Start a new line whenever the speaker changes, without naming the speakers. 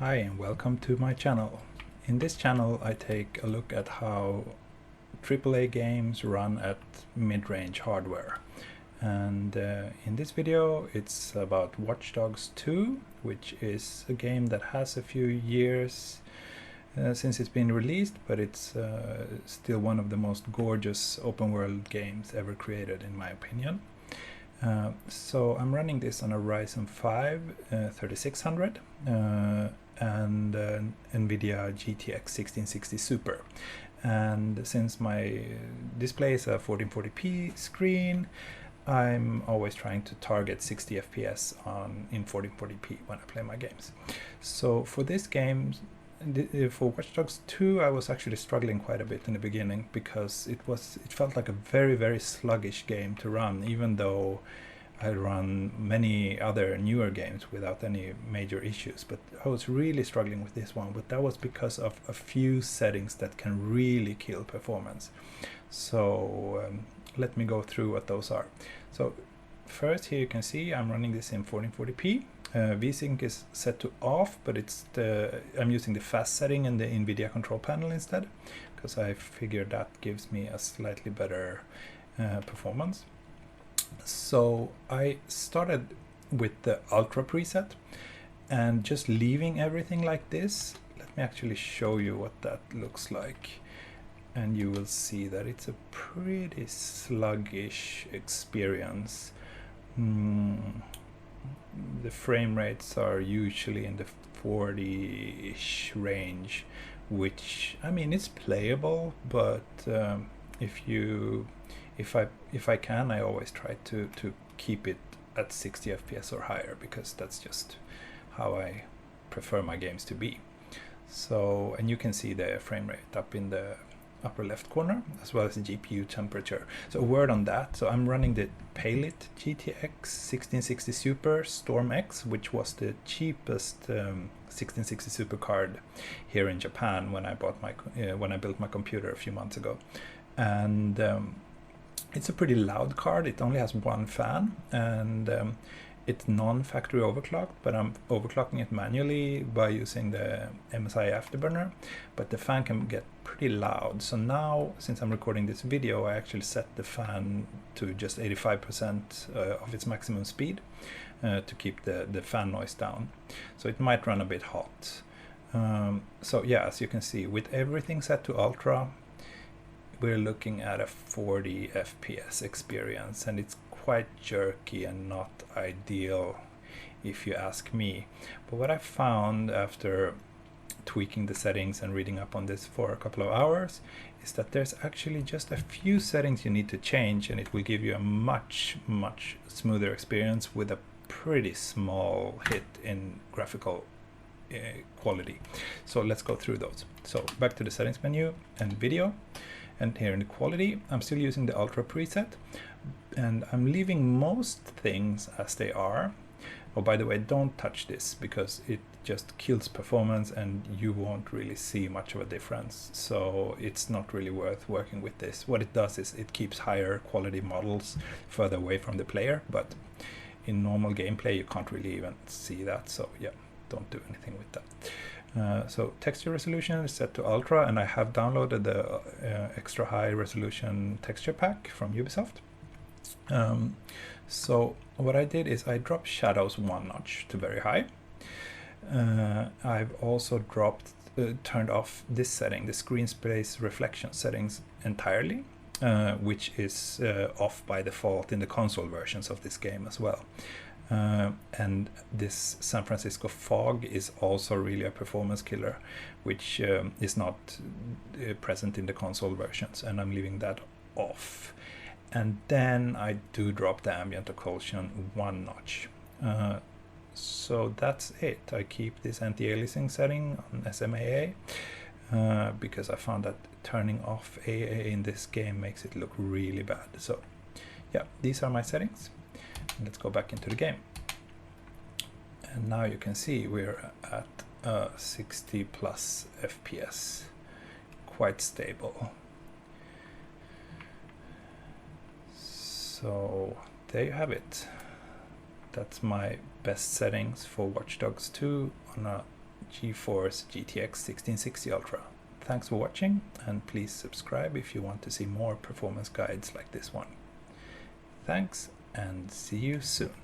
Hi and welcome to my channel. In this channel I take a look at how AAA games run at mid-range hardware. And in this video it's about Watch Dogs 2, which is a game that has a few years since it's been released, but it's still one of the most gorgeous open world games ever created in my opinion. So I'm running this on a Ryzen 5 3600 and NVIDIA GTX 1660 Super. And since my display is a 1440p screen, I'm always trying to target 60 FPS in 1440p when I play my games. So for this game, for Watch Dogs 2, I was actually struggling quite a bit in the beginning because it felt like a very sluggish game to run, even though I run many other newer games without any major issues. But I was really struggling with this one, but that was because of a few settings that can really kill performance. So let me go through what those are. So first, here you can see I'm running this in 1440p. VSync is set to off, but I'm using the fast setting in the NVIDIA control panel instead, because I figured that gives me a slightly better performance. So I started with the Ultra preset and just leaving everything like this. Let me actually show you what that looks like, and you will see that it's a pretty sluggish experience. The frame rates are usually in the 40-ish range, which, I mean, it's playable, but if I can, I always try to keep it at 60 FPS or higher, because that's just how I prefer my games to be. So, and you can see the frame rate up in the upper left corner, as well as the GPU temperature. So a word on that. So I'm running the Palit GTX 1660 Super StormX, which was the cheapest 1660 Super card here in Japan when I bought my when I built my computer a few months ago. And it's a pretty loud card. It only has one fan, and it's non-factory overclocked, but I'm overclocking it manually by using the MSI Afterburner, but the fan can get pretty loud. So now, since I'm recording this video, I actually set the fan to just 85% of its maximum speed to keep the fan noise down. So it might run a bit hot. So yeah, as you can see, with everything set to ultra, we're looking at a 40 FPS experience, and it's quite jerky and not ideal if you ask me. But what I found after tweaking the settings and reading up on this for a couple of hours is that there's actually just a few settings you need to change, and it will give you a much smoother experience with a pretty small hit in graphical quality. So let's go through those. So back to the settings menu and video. And here in the quality, I'm still using the Ultra preset, and I'm leaving most things as they are. Oh, by the way, don't touch this because it just kills performance and you won't really see much of a difference. So it's not really worth working with this. What it does is it keeps higher quality models further away from the player, but in normal gameplay you can't really even see that. So yeah, don't do anything with that. So texture resolution is set to ultra, and I have downloaded the extra high resolution texture pack from Ubisoft. So what I did is I dropped shadows one notch to very high. I've also turned off this setting, the screen space reflection settings, entirely, which is off by default in the console versions of this game as well. And this San Francisco fog is also really a performance killer, which is not present in the console versions, and I'm leaving that off. And then I do drop the ambient occlusion one notch. So that's it. I keep this anti-aliasing setting on SMAA because I found that turning off AA in this game makes it look really bad. So yeah, these are my settings. Let's go back into the game. And now you can see we're at 60 plus FPS, quite stable. So there you have it. That's my best settings for Watch Dogs 2 on a GeForce GTX 1660 Ultra. Thanks for watching, and please subscribe if you want to see more performance guides like this one. Thanks, and see you soon.